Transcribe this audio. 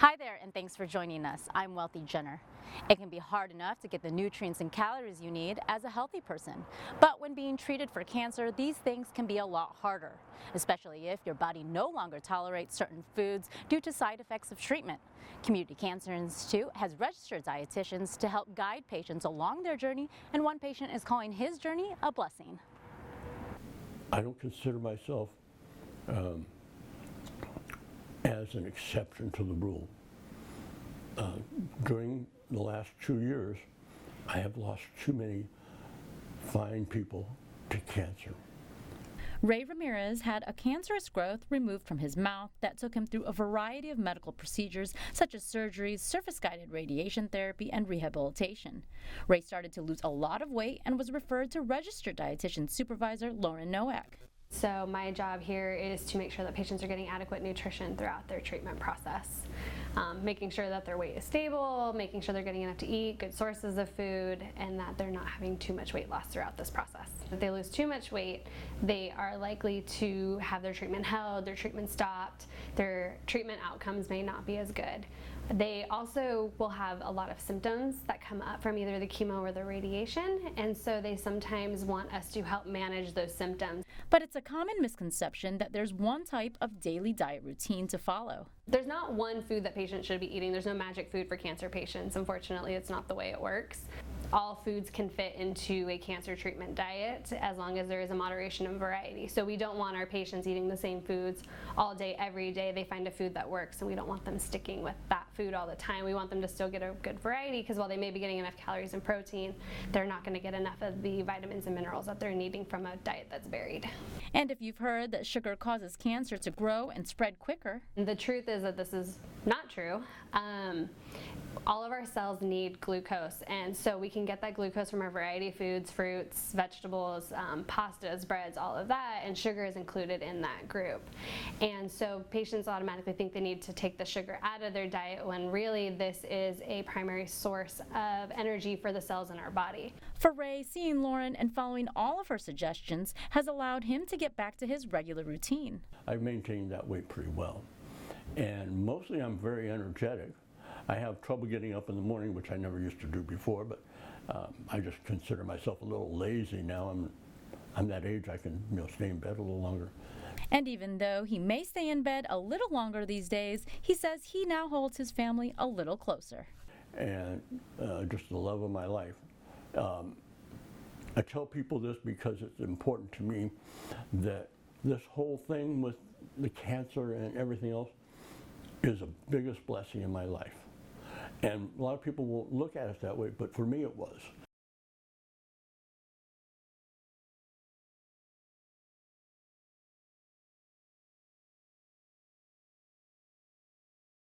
Hi there, and thanks for joining us. I'm Wealthy Jenner. It can be hard enough to get the nutrients and calories you need as a healthy person, but when being treated for cancer, these things can be a lot harder, especially if your body no longer tolerates certain foods due to side effects of treatment. Community Cancer Institute has registered dietitians to help guide patients along their journey, and one patient is calling his journey a blessing. I don't consider myself as an exception to the rule. During the last 2 years, I have lost too many fine people to cancer. Ray Ramirez had a cancerous growth removed from his mouth that took him through a variety of medical procedures such as surgeries, surface-guided radiation therapy, and rehabilitation. Ray started to lose a lot of weight and was referred to registered dietitian supervisor Lauren Nowak. So my job here is to make sure that patients are getting adequate nutrition throughout their treatment process. Making sure that their weight is stable, making sure they're getting enough to eat, good sources of food, and that they're not having too much weight loss throughout this process. If they lose too much weight, they are likely to have their treatment held, their treatment stopped, their treatment outcomes may not be as good. They also will have a lot of symptoms that come up from either the chemo or the radiation, and so they sometimes want us to help manage those symptoms. But it's a common misconception that there's one type of daily diet routine to follow. There's not one food that patients should be eating. There's no magic food for cancer patients. Unfortunately, it's not the way it works. All foods can fit into a cancer treatment diet as long as there is a moderation and variety. So we don't want our patients eating the same foods all day, every day. They find a food that works, and we don't want them sticking with that food all the time. We want them to still get a good variety, because while they may be getting enough calories and protein, they're not going to get enough of the vitamins and minerals that they're needing from a diet that's varied. And if you've heard that sugar causes cancer to grow and spread quicker, the truth is that this is not true. All of our cells need glucose, and so we can get that glucose from our variety of foods, fruits, vegetables, pastas, breads, all of that, and sugar is included in that group. And so patients automatically think they need to take the sugar out of their diet when really this is a primary source of energy for the cells in our body. For Ray, seeing Lauren and following all of her suggestions has allowed him to get back to his regular routine. I've maintained that weight pretty well, and mostly I'm very energetic. I have trouble getting up in the morning, which I never used to do before, but I just consider myself a little lazy now. I'm that age I can stay in bed a little longer. And even though he may stay in bed a little longer these days, he says he now holds his family a little closer. And just the love of my life. I tell people this because it's important to me that this whole thing with the cancer and everything else is the biggest blessing in my life. And a lot of people won't look at it that way, but for me it was.